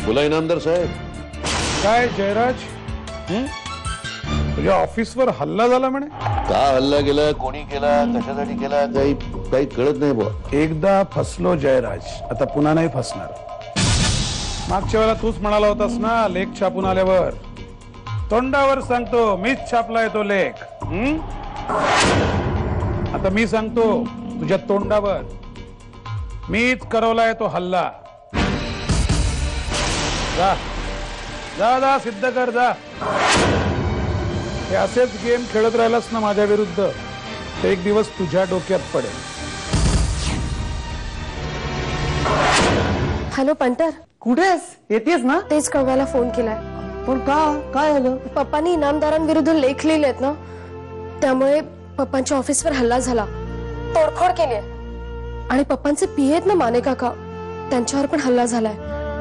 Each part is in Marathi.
बोला इनामदार साहेब. काय जयराज, तुझ्या ऑफिसवर हल्ला झाला म्हणे? का हल्ला केला, कोणी केला, कशासाठी केला, काही काही कळत नाही बुवा. एकदा फसलो जयराज, आता पुन्हा नाही फसणार. मागच्या वेळेला तूच म्हणाला होतास ना, लेख छापून आल्यावर. तोंडावर सांगतो मीच छापलाय तो लेख. आता मी सांगतो तुझ्या तोंडावर, मीच करवलाय तो हल्ला. जा जा जा, सिद्ध कर जा. हे असेच गेम खेळत राहिलास ना माझ्या विरुद्ध, तर एक दिवस तुझ्या डोक्यात पडेल. हॅलो पंटर, कुठेस? येतेस ना? तेच कळवायला फोन केलाय. पण का, काय झालं? पप्पांनी इनामदारांविरुद्ध लेख लिहिलेत ना, त्यामुळे पप्पांच्या ऑफिसवर हल्ला झाला, तोडफोड केली आणि पप्पांचे पीए आहेत ना माने काका, त्यांच्यावर पण हल्ला झालाय.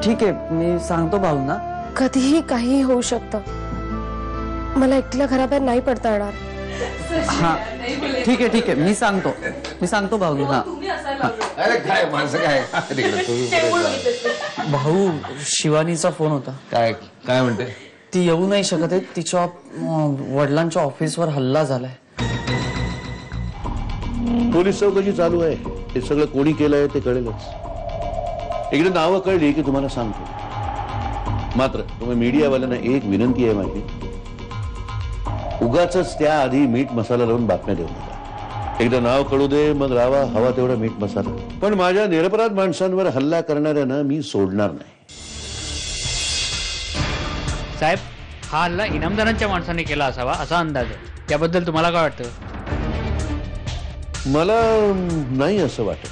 ठीक आहे, मी सांगतो भाऊंना. कधीही काही होऊ शकतं. मला एकटीला घराबाहेर नाही पडता येणार. हा ठीक आहे, मी सांगतो भाऊंना. अरे काय माणसं काय. भाऊ, शिवानीचा फोन होता. काय काय म्हणते? ती येऊ नाही शकत आहे, तिच्या वडिलांच्या ऑफिसवर हल्ला झालाय. पोलीस चौकशी चालू आहे. हे सगळं कोणी केलंय ते कळेलच. एकदा नावं कळली की तुम्हाला सांगतो. मात्र तुम्ही मीडियावाल्यांना एक विनंती आहे माझी, उगाच त्याआधी मीठ मसाला लावून बातम्या देऊ नका. एकदा नाव कळू दे, मग लावा हवा तेवढा मीठ मसाला. पण माझ्या निरपराध माणसांवर हल्ला करणाऱ्यांना मी सोडणार नाही. साहेब, हा हल्ला इनामदारांच्या माणसाने केला असावा असा अंदाज आहे. त्याबद्दल तुम्हाला काय वाटतं? मला नाही असं वाटत.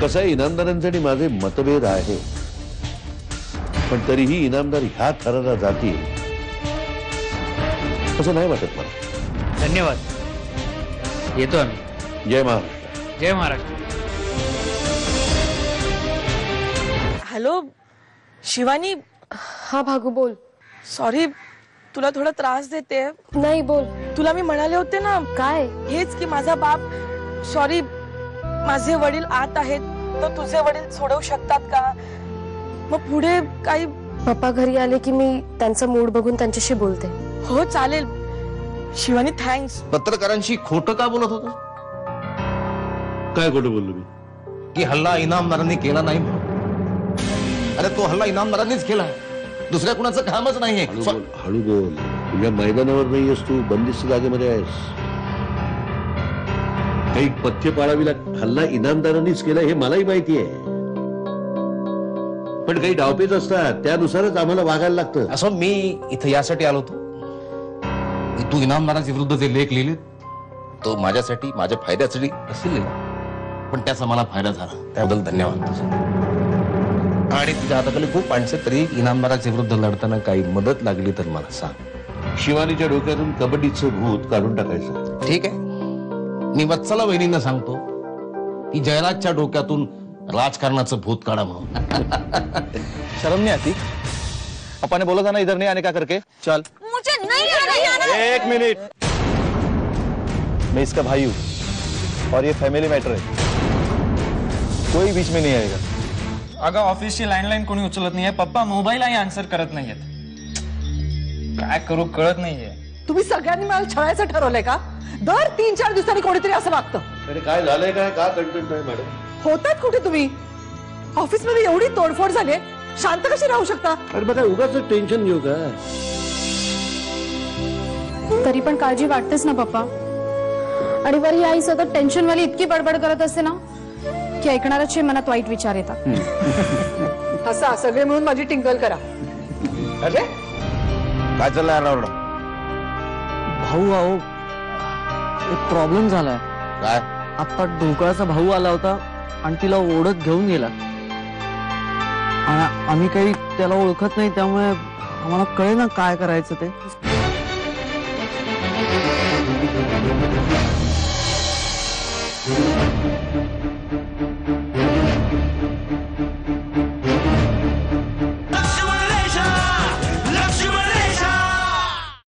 कसं आहे, इनामदारांसाठी माझे मतभेद आहे, पण तरीही इनामदार ह्या थराला जातील असं नाही वाटत मला. धन्यवाद, येतो आम्ही. जय महाराष्ट्र. जय महाराष्ट्र. हॅलो शिवानी. हा भागू, बोल. सॉरी, तुला थोडा त्रास देते. नाही, बोल. तुला मी म्हणाले होते ना, काय? हेच की माझा बाप, सॉरी, माझे वडील आत आहेत, तर तुझे वडील सोडवू शकतात का? मग पुढे काही. पप्पा घरी आले की मी त्यांचा मूड बघून त्यांच्याशी बोलते. हो चालेल शिवानी, थँक्स. पत्रकारांशी खोटं का बोलत होतो? काय खोटं बोललो मी? की हल्ला इनामदारांनी केला नाही. अरे तो हल्ला इनामदारांनीच केला, दुसऱ्या कुणाचं कामच नाहीये. हळू बोल. तुझ्या मैदानावर नाहीयेस तू, बंदिस्त जागेमध्ये आहेस. काही पथ्य पाळावी लागत. हल्ला इनामदारांनीच केला हे मलाही माहिती आहे, पण काही डावपेच असतात, त्यानुसारच आम्हाला वागायला लागतं. असं मी इथं यासाठी आलो होतो की तू इनामदारांच्या विरुद्ध जे लेख लिहिले तो माझ्यासाठी, माझ्या फायद्यासाठी असेल लिहिला, पण त्याचा मला फायदा झाला, त्याबद्दल धन्यवाद तुझे. आणि तुझ्या हाताखाली खूप माणसं, तरी इनामदाराच्या विरुद्ध लढताना काही मदत लागली तर मला सांग. शिवानीच्या डोक्यातून कबड्डीचं भूत काढून टाकायचं. ठीक आहे, मी वत्सला वहिनींना सांगतो की जयराजच्या डोक्यातून राजकारणाचं भूत काढा म्हणून. शर्म नहीं आती? पापा ने बोला था ना इधर नहीं आने का करके. चल. मुझे नहीं आना. एक मिनट, मैं इसका भाई हूँ और ये फैमिली मैटर है, कोई बीच में नहीं आएगा. अगं ऑफिसची लँडलाईन कोणी उचलत नाहीये, पप्पा मोबाईलही आन्सर करत नाहीयेत. काय करू कळत नाहीये. तुम्ही सगळ्यांनी मला छळायचं ठरवलंय का? दर 3-4 दिवसांनी कोणीतरी असं वागतं. अरे काय झालंय, काय का कंटेंट आहे मॅडम? होतात कुठे तुम्ही? ऑफिसमध्ये एवढी तोडफोड झाली, शांत कशी राहू शकता? अरे बघा, उगाच टेन्शन घेऊ का? तरी पण काळजी वाटतेच ना पप्पा. आणि वर ही आई सतत टेन्शन वाली इतकी बडबड करत असते ना की ऐकणाऱ्याचे मनात वाईट विचार येतात. असा सगळे मिळून माझी टिंकल करा. अरे काय चाललंय यार? भाऊ, अहो एक प्रॉब्लेम झालाय. काय? आता ढोकळाचा भाऊ आला होता आणि तिला ओढत घेऊन गेला. आम्ही काही त्याला ओळखत नाही, त्यामुळे आम्हाला कळेना काय करायचं ते.